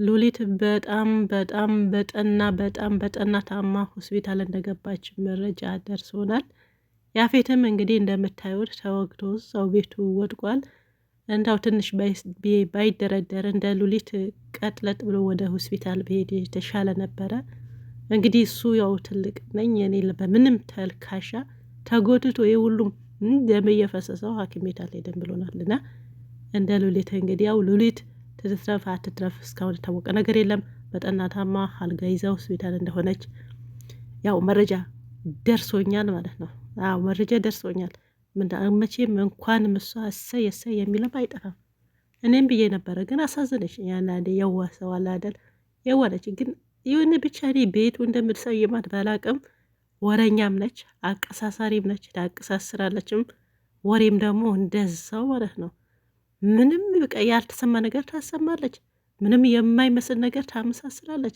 ሉሊት በጠና ታማ ሆስፒታል እንደገባች መረጃ ደርሶናል። ያፌትም እንግዲህ እንደምታዩት ተወግቶ ሰው ቤቱ ወድቋል። እንዳው ትንሽ ባይደረደር እንደ ሉሊት ቀጥለጥ ብሎ ወደ ሆስፒታል ብሄድ የተሻለ ነበረ። እንግዲህ እሱ ያው ትልቅ ነኝ እኔ በምንም ተልካሻ ተጎትቶ የሁሉም ደም እየፈሰሰው ሐኪም ቤት አልሄድም ብሎናልና እንደ ሉሊት እንግዲህ ያው ሉሊት ትትረፍ አትትረፍ እስካሁን የታወቀ ነገር የለም። በጠና ታማ አልጋ ይዛ ሆስፒታል እንደሆነች ያው መረጃ ደርሶኛል ማለት ነው። አዎ መረጃ ደርሶኛል። መቼም እንኳን እሷ እሰይ የሚለም አይጠፋም። እኔም ብዬ ነበረ ግን አሳዘነች። ያንዳንዴ የዋህ ሰው አለ አይደል? የዋለች ግን ይሁን ብቻ እኔ ቤቱ እንደምትሰይማት ባላቅም ወረኛም ነች፣ አቀሳሳሪም ነች፣ ታቀሳስራለችም። ወሬም ደግሞ እንደዛው ማለት ነው። ምንም በቃ ያልተሰማ ነገር ታሰማለች። ምንም የማይመስል ነገር ታመሳስላለች።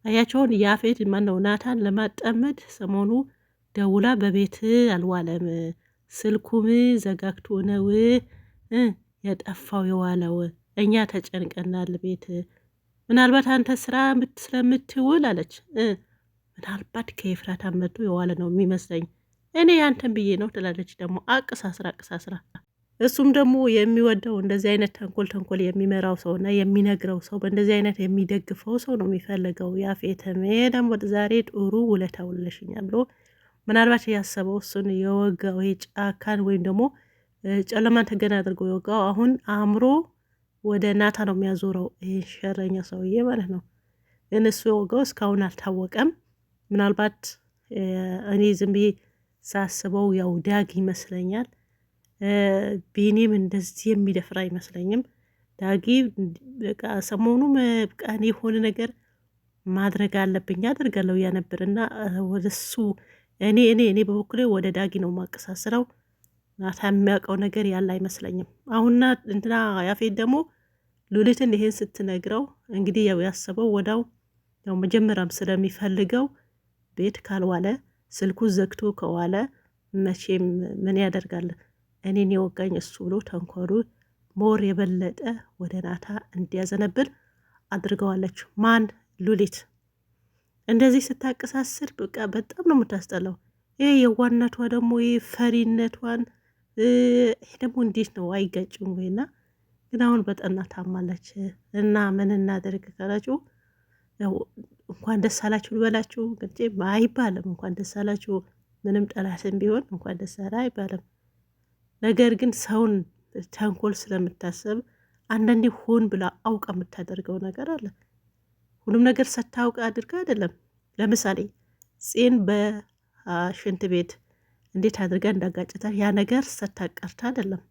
አያቸውን ያፌት ማነው ናታን ለማጠመድ ሰሞኑ ደውላ በቤት አልዋለም፣ ስልኩም ዘጋግቶ ነው የጠፋው የዋለው፣ እኛ ተጨንቀናል ቤት ምናልባት አንተ ስራ ስለምትውል አለች። ምናልባት ከኤፍራታ መጥቶ የዋለ ነው የሚመስለኝ እኔ ያንተን ብዬ ነው ትላለች። ደግሞ አቅሳስራ እሱም ደግሞ የሚወደው እንደዚህ አይነት ተንኮል የሚመራው ሰውና የሚነግረው ሰው በእንደዚህ አይነት የሚደግፈው ሰው ነው የሚፈልገው። ያፌትም ደግሞ ዛሬ ጥሩ ውለታ ውለሽኛል ብሎ ምናልባት ያሰበው እሱን የወጋው ጫካን ወይም ደግሞ ጨለማን ተገና አድርገው የወጋው አሁን አእምሮ ወደ ናታ ነው የሚያዞረው። ይህ ሸረኛ ሰውዬ ማለት ነው። ግን እሱ የወጋው እስካሁን አልታወቀም። ምናልባት እኔ ዝም ብዬ ሳስበው ያው ዳግ ይመስለኛል። ቢኒም እንደዚህ የሚደፍር አይመስለኝም። ዳጊ በቃ ሰሞኑ በቃ እኔ የሆነ ነገር ማድረግ አለብኝ አድርጋለሁ ያነበርና ወደሱ እኔ በበኩሌ ወደ ዳጊ ነው ማቀሳስረው። ናታ የሚያውቀው ነገር ያለ አይመስለኝም። አሁንና እንትና ያፌት ደግሞ ሉሊትን ይሄን ስትነግረው እንግዲህ ያው ያሰበው ወዳው ያው መጀመሪያም ስለሚፈልገው ቤት ካልዋለ ስልኩ ዘግቶ ከዋለ መቼም ምን ያደርጋል እኔን የወጋኝ እሱ ብሎ ተንኮሉ ሞር የበለጠ ወደ ናታ እንዲያዘነብል አድርገዋለች። ማን ሉሊት እንደዚህ ስታቀሳስር በቃ በጣም ነው የምታስጠላው። ይሄ የዋነቷ ደግሞ ይሄ ፈሪነቷን ይሄ ደግሞ እንዴት ነው አይገጭም ወይና? ግን አሁን በጠና ታማለች እና ምን እናደርግ ካላችሁ ያው እንኳን ደስ አላችሁ ልበላችሁ። እንግዲህ አይባልም እንኳን ደስ አላችሁ፣ ምንም ጠላትም ቢሆን እንኳን ደስ አላ አይባልም። ነገር ግን ሰውን ተንኮል ስለምታሰብ አንዳንዴ ሆን ብላ አውቃ የምታደርገው ነገር አለ። ሁሉም ነገር ስታውቅ አድርጋ አይደለም። ለምሳሌ ፄን በሽንት ቤት እንዴት አድርጋ እንዳጋጭታል ያ ነገር ስታቀርታ አይደለም፣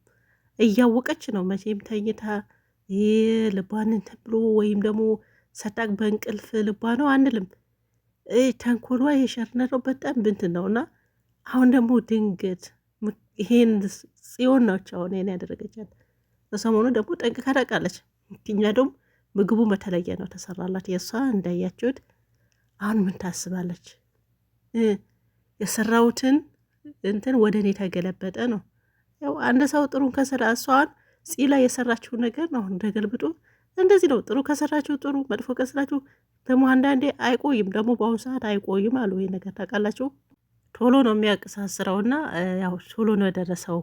እያወቀች ነው። መቼም ተኝታ ልቧን እንትን ብሎ ወይም ደግሞ ሰታቅ በእንቅልፍ ልቧ ነው አንልም። ተንኮሏ የሸርነቷ በጣም ብንትን ነው። እና አሁን ደግሞ ድንገት ይሄን ጽዮን ናቸው አሁን ይሄን ያደረገቻት። በሰሞኑ ደግሞ ጠንቅቃ ታውቃለች። እኛ ደግሞ ምግቡ በተለየ ነው ተሰራላት። የእሷ እንዳያችሁት አሁን ምን ታስባለች? የሰራውትን እንትን ወደ እኔ ተገለበጠ ነው። ያው አንድ ሰው ጥሩን ከሰራ እሷን ፂላ የሰራችው ነገር ነው እንደገልብጦ እንደዚህ ነው። ጥሩ ከሰራችሁ ጥሩ፣ መጥፎ ከሰራችሁ ደግሞ አንዳንዴ አይቆይም። ደግሞ በአሁኑ ሰዓት አይቆይም አሉ። ይሄ ነገር ታውቃላችሁ። ቶሎ ነው የሚያቀሳስረውና ያው ቶሎ ነው የደረሰው።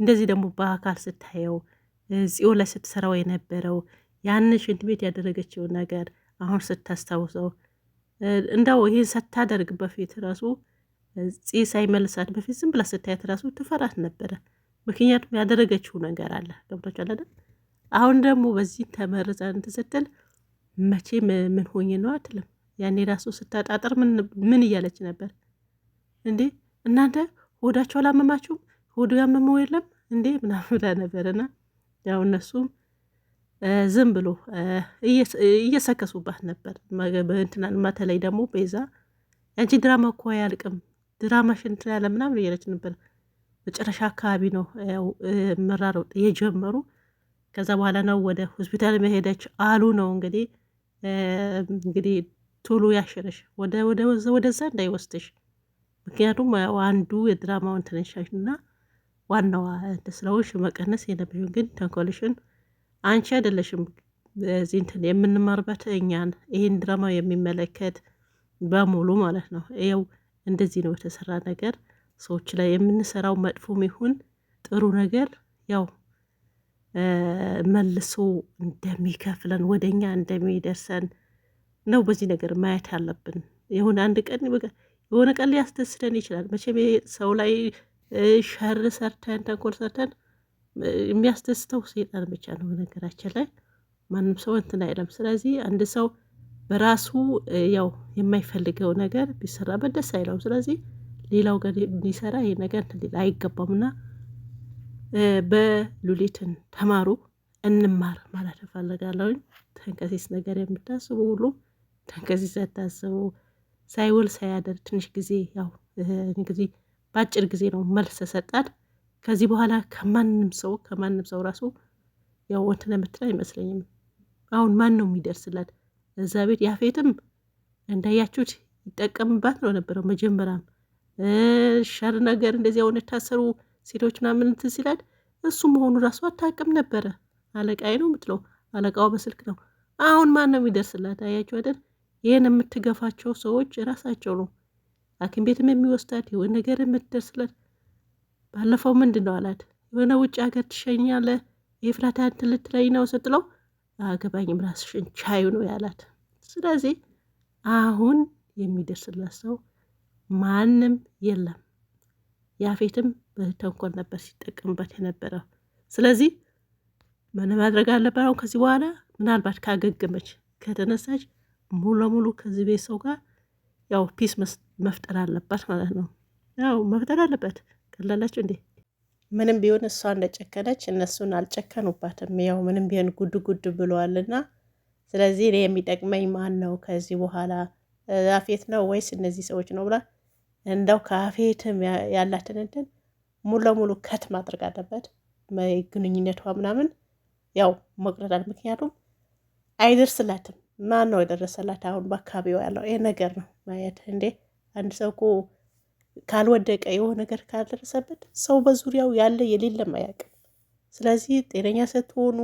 እንደዚህ ደግሞ በአካል ስታየው ጽዮን ላይ ስትሰራው የነበረው ያንን ሽንት ቤት ያደረገችውን ነገር አሁን ስታስታውሰው እንዳው ይሄን ስታደርግ በፊት ራሱ ፂ ሳይመልሳት በፊት ዝም ብላ ስታያት ራሱ ትፈራት ነበረ። ምክንያቱም ያደረገችው ነገር አለ። ገብቶሻል አይደል? አሁን ደግሞ በዚህ ተመርዛ እንትን ስትል መቼም ምን ሆኜ ነው አትልም። ያኔ ራሱ ስታጣጥር ምን እያለች ነበር እንዴ? እናንተ ሆዳቸው አላመማችሁም? ሆዱ ያመመው የለም እንዴ ምናምን ብላ ነበርና ያው እነሱም ዝም ብሎ እየሰከሱባት ነበር። እንትናን በተለይ ደግሞ ቤዛ ያንቺ ድራማ እኮ አያልቅም፣ ድራማሽን እንትን ያለ ምናምን እያለች ነበር። መጨረሻ አካባቢ ነው ያው መራሮጥ የጀመሩ። ከዛ በኋላ ነው ወደ ሆስፒታል መሄደች አሉ ነው እንግዲህ ቶሎ ያሸረሽ ወደዛ እንዳይወስድሽ። ምክንያቱም አንዱ የድራማውን ተነሻሽ እና ዋናዋ ስለሆንሽ መቀነስ የለብሽም። ግን ተንኮልሽን አንቺ አይደለሽም በዚህ እንትን የምንማርበት እኛን ይህን ድራማ የሚመለከት በሙሉ ማለት ነው። ይኸው እንደዚህ ነው የተሰራ ነገር ሰዎች ላይ የምንሰራው መጥፎም ይሁን ጥሩ ነገር ያው መልሶ እንደሚከፍለን ወደኛ እንደሚደርሰን ነው በዚህ ነገር ማየት ያለብን። የሆነ አንድ ቀን የሆነ ቀን ሊያስደስተን ይችላል። መቼም ሰው ላይ ሸር ሰርተን ተንኮል ሰርተን የሚያስደስተው ሴጣን ብቻ ነው። በነገራችን ላይ ማንም ሰው እንትን አይለም። ስለዚህ አንድ ሰው በራሱ ያው የማይፈልገው ነገር ቢሰራበት ደስ አይለውም። ስለዚህ ሌላው ጋር ሊሰራ ይሄ ነገር ሊል አይገባምና በሉሊትን ተማሩ እንማር ማለት እፈልጋለሁኝ። ተንከሲስ ነገር የምታስቡ ሁሉ ተንከሲስ ያታስቡ። ሳይውል ሳያደር ትንሽ ጊዜ ያው እንግዲህ በአጭር ጊዜ ነው መልስ ሰጣት። ከዚህ በኋላ ከማንም ሰው ራሱ ያው እንትን የምትል አይመስለኝም። አሁን ማን ነው የሚደርስላት እዛ ቤት? ያፌትም እንዳያችሁት ይጠቀምባት ነው ነበረው መጀመሪያም ሸር ነገር እንደዚህ አሁን የታሰሩ ሴቶች ምናምን እንትን ሲላት እሱ መሆኑ ራሱ አታውቅም ነበረ። አለቃዬ ነው የምትለው፣ አለቃዋ በስልክ ነው። አሁን ማን ነው የሚደርስላት? አያችሁ አይደል? ይህን የምትገፋቸው ሰዎች ራሳቸው ነው። ሐኪም ቤትም የሚወስዳት የሆነ ነገር የምትደርስለት። ባለፈው ምንድን ነው አላት፣ የሆነ ውጭ ሀገር ትሸኛለህ ኤፍራታ እንትን ልትለኝ ነው ስትለው አገባኝም ራስሽን ቻዩ ነው ያላት። ስለዚህ አሁን የሚደርስላት ሰው ማንም የለም። ያፌትም በተንኮል ነበር ሲጠቀምበት የነበረው። ስለዚህ ምን ማድረግ አለበት? አሁን ከዚህ በኋላ ምናልባት ካገገመች ከተነሳች ሙሉ ለሙሉ ከዚህ ቤት ሰው ጋር ያው ፒስ መፍጠር አለባት ማለት ነው። ያው መፍጠር አለበት። ቀላላችሁ እንዴ? ምንም ቢሆን እሷ እንደጨከነች እነሱን አልጨከኑባትም። ያው ምንም ቢሆን ጉድ ብለዋልና ስለዚህ እኔ የሚጠቅመኝ ማን ነው ከዚህ በኋላ ያፌት ነው ወይስ እነዚህ ሰዎች ነው ብላ እንደው ከያፌትም ያላትን እንትን ሙሉ ለሙሉ ከት ማድረግ አለበት። ግንኙነቷ ምናምን ያው መቅረዳል። ምክንያቱም አይደርስላትም። ማን ነው የደረሰላት? አሁን በአካባቢው ያለው ይሄ ነገር ነው ማየት እንዴ። አንድ ሰው እኮ ካልወደቀ የሆነ ነገር ካልደረሰበት ሰው በዙሪያው ያለ የሌለም አያውቅም። ስለዚህ ጤነኛ ስትሆኑ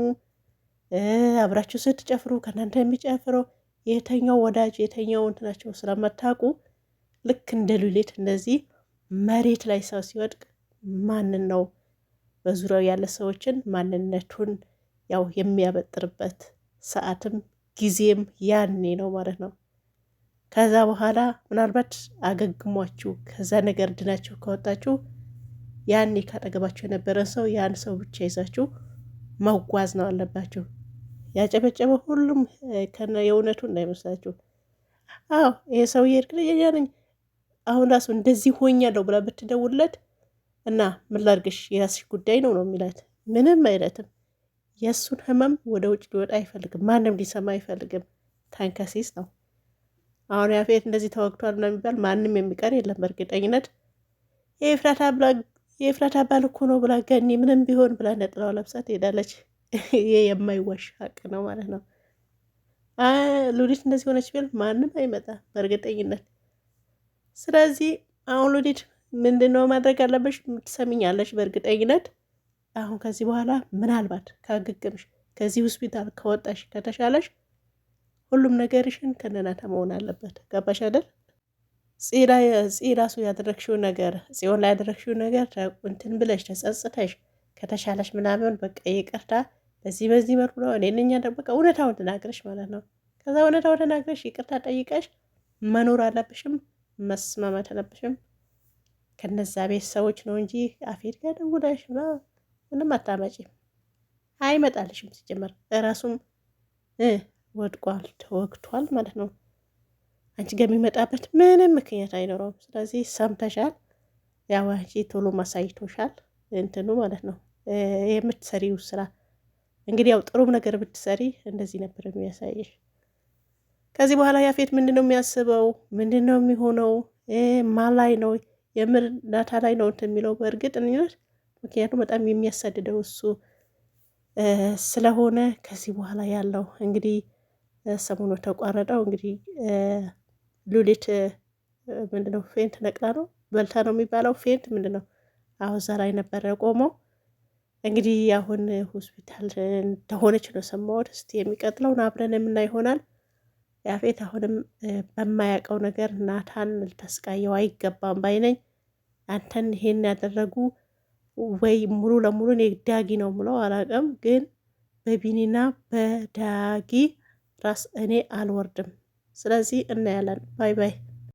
አብራችሁ ስትጨፍሩ ከእናንተ የሚጨፍረው የተኛው ወዳጅ የተኛው እንትናቸው ስለመታቁ ልክ እንደ ሉሊት እንደዚህ መሬት ላይ ሰው ሲወድቅ ማንን ነው በዙሪያው ያለ ሰዎችን ማንነቱን ያው የሚያበጥርበት ሰዓትም ጊዜም ያኔ ነው ማለት ነው። ከዛ በኋላ ምናልባት አገግሟችሁ ከዛ ነገር ድናችሁ ከወጣችሁ ያኔ ካጠገባችሁ የነበረን ሰው ያን ሰው ብቻ ይዛችሁ መጓዝ ነው አለባችሁ። ያጨበጨበ ሁሉም ከነ የእውነቱ እንዳይመስላችሁ። አዎ ይሄ ሰውዬ እርግጠኛ ነኝ አሁን ራሱ እንደዚህ ሆኛለሁ ብላ ብትደውልለት እና ምን ላድርግሽ የራስሽ ጉዳይ ነው የሚላት። ምንም አይለትም። የእሱን ህመም ወደ ውጭ ሊወጣ አይፈልግም። ማንም ሊሰማ አይፈልግም። ተንከሲስ ነው። አሁን ያፌት እንደዚህ ተወግቷል ነው የሚባል ማንም የሚቀር የለም። በእርግጠኝነት የኤፍራታ ባል እኮ ነው ብላ ገኒ ምንም ቢሆን ብላ ነጥላው ለብሳ ትሄዳለች። ይሄ የማይዋሽ ሀቅ ነው ማለት ነው። ሉሊት እንደዚህ ሆነች ቢል ማንም አይመጣ በእርግጠኝነት። ስለዚህ አሁን ሉሊት ምንድነው ማድረግ አለበሽ? ትሰሚኛለሽ? በእርግጠኝነት አሁን ከዚህ በኋላ ምናልባት ካገገምሽ ከዚህ ሆስፒታል ከወጣሽ ከተሻለሽ ሁሉም ነገርሽን ከነናታ መሆን አለበት። ገባሽ አይደል? ጽ ራሱ ያደረግሽው ነገር ጽዮን ላይ ያደረግሽው ነገር እንትን ብለሽ ተጸጽተሽ ከተሻለሽ ምናምን በቃ ይቅርታ በዚህ መልኩ ነው እኔ በቃ እውነታውን ተናግረሽ ማለት ነው። ከዛ እውነታውን ተናግረሽ ይቅርታ ጠይቀሽ መኖር አለብሽም፣ መስማማት አለብሽም ከነዛ ቤት ሰዎች ነው እንጂ አፌት ጋር ደውለሽ ምንም አታመጪም። አይመጣልሽም። ሲጀመር እራሱም ወድቋል ተወግቷል ማለት ነው። አንቺ ጋር የሚመጣበት ምንም ምክንያት አይኖረውም። ስለዚህ ሰምተሻል። ያው አንቺ ቶሎ ማሳይቶሻል እንትኑ ማለት ነው የምትሰሪው ስራ። እንግዲህ ያው ጥሩም ነገር ብትሰሪ እንደዚህ ነበር የሚያሳይሽ። ከዚህ በኋላ ያፌት ምንድነው የሚያስበው? ምንድነው የሚሆነው? ማን ላይ ነው የምር ናታ ላይ ነው እንትን የሚለው በእርግጠኝነት። ምክንያቱም በጣም የሚያሳድደው እሱ ስለሆነ ከዚህ በኋላ ያለው እንግዲህ ሰሞኑ ተቋረጠው። እንግዲህ ሉሊት ምንድነው ፌንት ነቅላ ነው በልታ ነው የሚባለው ፌንት ምንድነው? አሁን እዛ ላይ ነበረ ቆመው እንግዲህ አሁን ሆስፒታል እንደሆነች ነው ሰማሁት። እስቲ የሚቀጥለውን አብረን የምናይ ይሆናል። ያፌት አሁንም በማያውቀው ነገር ናታን ልታስቃየው አይገባም ባይነኝ። አንተን ይሄን ያደረጉ ወይ ሙሉ ለሙሉ እኔ ዳጊ ነው ምለው አላውቅም፣ ግን በቢኒና በዳጊ ራስ እኔ አልወርድም። ስለዚህ እናያለን። ባይ ባይ።